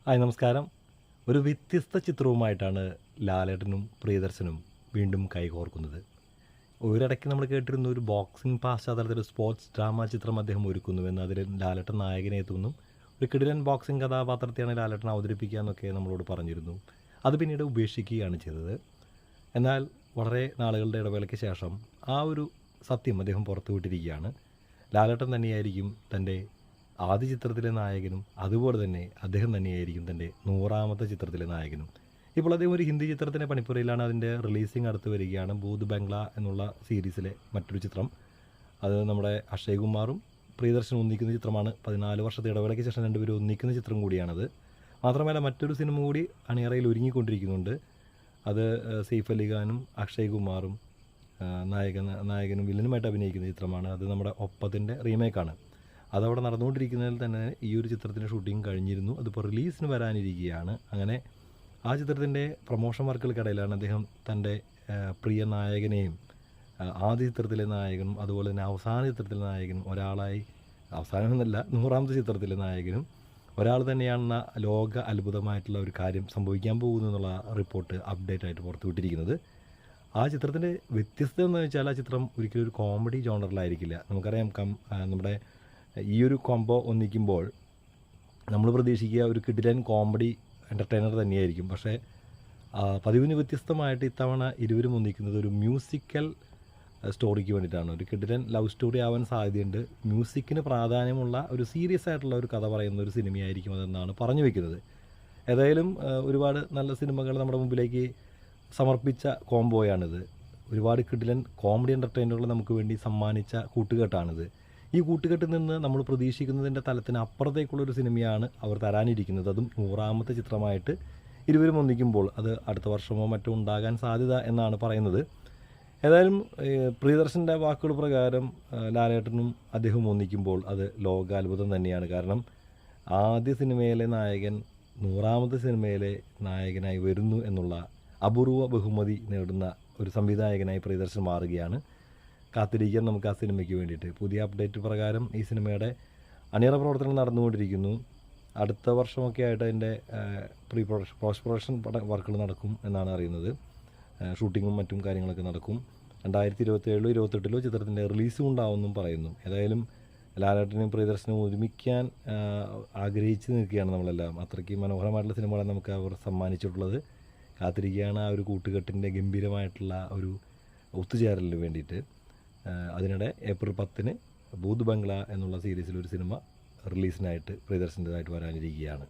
Hi നമസ്കാരം. ഒരു വ്യത്യസ്ത ചിത്രവുമായിട്ടാണ് ലാലേട്ടനും പ്രിയദർശനും വീണ്ടും കൈകോർക്കുന്നത്. ഒരിടയ്ക്ക് നമ്മൾ കേട്ടിരുന്നു ഒരു ബോക്സിംഗ് പശ്ചാത്തലത്തിൽ ഒരു സ്പോർട്സ് ഡ്രാമ ചിത്രം അദ്ദേഹം ഒരുക്കുന്നുവെന്ന്. അതിൽ ലാലേട്ടൻ നായകനെ എത്തുമെന്നും ഒരു കിടിലൻ ബോക്സിംഗ് കഥാപാത്രത്തെയാണ് ലാലേട്ടൻ അവതരിപ്പിക്കുക എന്നൊക്കെ നമ്മളോട് പറഞ്ഞിരുന്നു. അത് പിന്നീട് ഉപേക്ഷിക്കുകയാണ് ചെയ്തത്. എന്നാൽ വളരെ നാളുകളുടെ ഇടവേളയ്ക്ക് ശേഷം ആ ഒരു സത്യം അദ്ദേഹം പുറത്തുവിട്ടിരിക്കുകയാണ്. ലാലേട്ടൻ തന്നെയായിരിക്കും തൻ്റെ ആദ്യ ചിത്രത്തിലെ നായകനും അതുപോലെ തന്നെ അദ്ദേഹം തന്നെയായിരിക്കും തൻ്റെ 100ാമത്തെ ചിത്രത്തിലെ നായകനും. ഇപ്പോൾ അദ്ദേഹം ഒരു ഹിന്ദി ചിത്രത്തിൻ്റെ പണിപ്പുരയിലാണ്. അതിൻ്റെ റിലീസിങ് അടുത്ത് വരികയാണ്. ഭൂത് ബംഗ്ല എന്നുള്ള സീരീസിലെ മറ്റൊരു ചിത്രം. അത് നമ്മുടെ അക്ഷയ് കുമാറും പ്രിയദർശനും ഒന്നിക്കുന്ന ചിത്രമാണ്. 14 വർഷത്തെ ഇടവേളയ്ക്ക് ശേഷം രണ്ടുപേരും ഒന്നിക്കുന്ന ചിത്രം കൂടിയാണത്. മാത്രമല്ല മറ്റൊരു സിനിമ കൂടി അണിയറയിൽ ഒരുങ്ങിക്കൊണ്ടിരിക്കുന്നുണ്ട്. അത് സെയ്ഫ് അലി ഖാനും അക്ഷയ് കുമാറും നായകനും വില്ലനുമായിട്ട് അഭിനയിക്കുന്ന ചിത്രമാണ്. അത് നമ്മുടെ ഒപ്പത്തിൻ്റെ റീമേക്കാണ്. അതവിടെ നടന്നുകൊണ്ടിരിക്കുന്നതിൽ തന്നെ ഈ ഒരു ചിത്രത്തിൻ്റെ ഷൂട്ടിംഗ് കഴിഞ്ഞിരുന്നു. അതിപ്പോൾ റിലീസിന് വരാനിരിക്കുകയാണ്. അങ്ങനെ ആ ചിത്രത്തിൻ്റെ പ്രൊമോഷൻ വർക്കുകൾക്കിടയിലാണ് അദ്ദേഹം തൻ്റെ പ്രിയ നായകനെയും ആദ്യ ചിത്രത്തിലെ നായകനും അതുപോലെ തന്നെ അവസാന ചിത്രത്തിലെ നായകനും ഒരാളായി, അവസാനമെന്നല്ല 100ാമത്തെ ചിത്രത്തിലെ നായകനും ഒരാൾ തന്നെയാണെന്ന ലോക അത്ഭുതമായിട്ടുള്ള ഒരു കാര്യം സംഭവിക്കാൻ പോകുന്നു എന്നുള്ള റിപ്പോർട്ട് അപ്ഡേറ്റ് ആയിട്ട് പുറത്തുവിട്ടിരിക്കുന്നത്. ആ ചിത്രത്തിൻ്റെ വ്യത്യസ്തത എന്ന് വെച്ചാൽ ആ ചിത്രം ഒരിക്കലും ഒരു കോമഡി ജോണറിലായിരിക്കില്ല. നമുക്കറിയാം നമ്മുടെ ഈ ഒരു കോംബോ ഒന്നിക്കുമ്പോൾ നമ്മൾ പ്രതീക്ഷിക്കുക ഒരു കിടിലൻ കോമഡി എൻ്റർടൈനർ തന്നെയായിരിക്കും. പക്ഷേ പതിവിന് വ്യത്യസ്തമായിട്ട് ഇത്തവണ ഇരുവരും ഒന്നിക്കുന്നത് ഒരു മ്യൂസിക്കൽ സ്റ്റോറിക്ക് വേണ്ടിയിട്ടാണ്. ഒരു കിടിലൻ ലവ് സ്റ്റോറി ആവാൻ സാധ്യതയുണ്ട്. മ്യൂസിക്കിന് പ്രാധാന്യമുള്ള ഒരു സീരിയസ് ആയിട്ടുള്ള ഒരു കഥ പറയുന്ന ഒരു സിനിമയായിരിക്കും അതെന്നാണ് പറഞ്ഞു വയ്ക്കുന്നത്. ഏതായാലും ഒരുപാട് നല്ല സിനിമകൾ നമ്മുടെ മുമ്പിലേക്ക് സമർപ്പിച്ച കോംബോയാണിത്. ഒരുപാട് കിടിലൻ കോമഡി എൻ്റർടൈനറുകൾ നമുക്ക് വേണ്ടി സമ്മാനിച്ച കൂട്ടുകെട്ടാണിത്. ഈ കൂട്ടുകെട്ടിൽ നിന്ന് നമ്മൾ പ്രതീക്ഷിക്കുന്നതിൻ്റെ തലത്തിന് അപ്പുറത്തേക്കുള്ളൊരു സിനിമയാണ് അവർ തരാനിരിക്കുന്നത്. അതും 100ാമത്തെ ചിത്രമായിട്ട് ഇരുവരും ഒന്നിക്കുമ്പോൾ അത് അടുത്ത വർഷമോ മറ്റോ ഉണ്ടാകാൻ സാധ്യത എന്നാണ് പറയുന്നത്. ഏതായാലും പ്രിയദർശൻ്റെ വാക്കുകൾ പ്രകാരം ലാലേട്ടനും അദ്ദേഹവും ഒന്നിക്കുമ്പോൾ അത് ലോകാത്ഭുതം തന്നെയാണ്. കാരണം ആദ്യ സിനിമയിലെ നായകൻ 100ാമത്തെ സിനിമയിലെ നായകനായി വരുന്നു എന്നുള്ള അപൂർവ ബഹുമതി നേടുന്ന ഒരു സംവിധായകനായി പ്രിയദർശൻ മാറുകയാണ്. കാത്തിരിക്കാൻ നമുക്ക് ആ സിനിമയ്ക്ക് വേണ്ടിയിട്ട്. പുതിയ അപ്ഡേറ്റ് പ്രകാരം ഈ സിനിമയുടെ അണിയറ പ്രവർത്തനം നടന്നുകൊണ്ടിരിക്കുന്നു. അടുത്ത വർഷമൊക്കെ ആയിട്ട് അതിൻ്റെ പോസ്റ്റ് പ്രൊഡക്ഷൻ വർക്കുകൾ നടക്കും എന്നാണ് അറിയുന്നത്. ഷൂട്ടിങ്ങും മറ്റും കാര്യങ്ങളൊക്കെ നടക്കും. 2027 28 ചിത്രത്തിൻ്റെ റിലീസും ഉണ്ടാവുമെന്നും പറയുന്നു. ഏതായാലും ലാലേട്ടനും പ്രിയദർശനും ഒരുമിക്കാൻ ആഗ്രഹിച്ച് നിൽക്കുകയാണ് നമ്മളെല്ലാം. അത്രയ്ക്ക് മനോഹരമായിട്ടുള്ള സിനിമകളാണ് നമുക്ക് അവർ സമ്മാനിച്ചിട്ടുള്ളത്. കാത്തിരിക്കുകയാണ് ആ ഒരു കൂട്ടുകെട്ടിൻ്റെ ഗംഭീരമായിട്ടുള്ള ഒരു ഒത്തുചേരലിന് വേണ്ടിയിട്ട്. അതിനിടെ ഏപ്രിൽ 10 ഭൂത് ബംഗ്ല എന്നുള്ള സീരീസിലൊരു സിനിമ റിലീസിനായിട്ട് പ്രിയദർശൻ്റെതായിട്ട് വരാനിരിക്കുകയാണ്.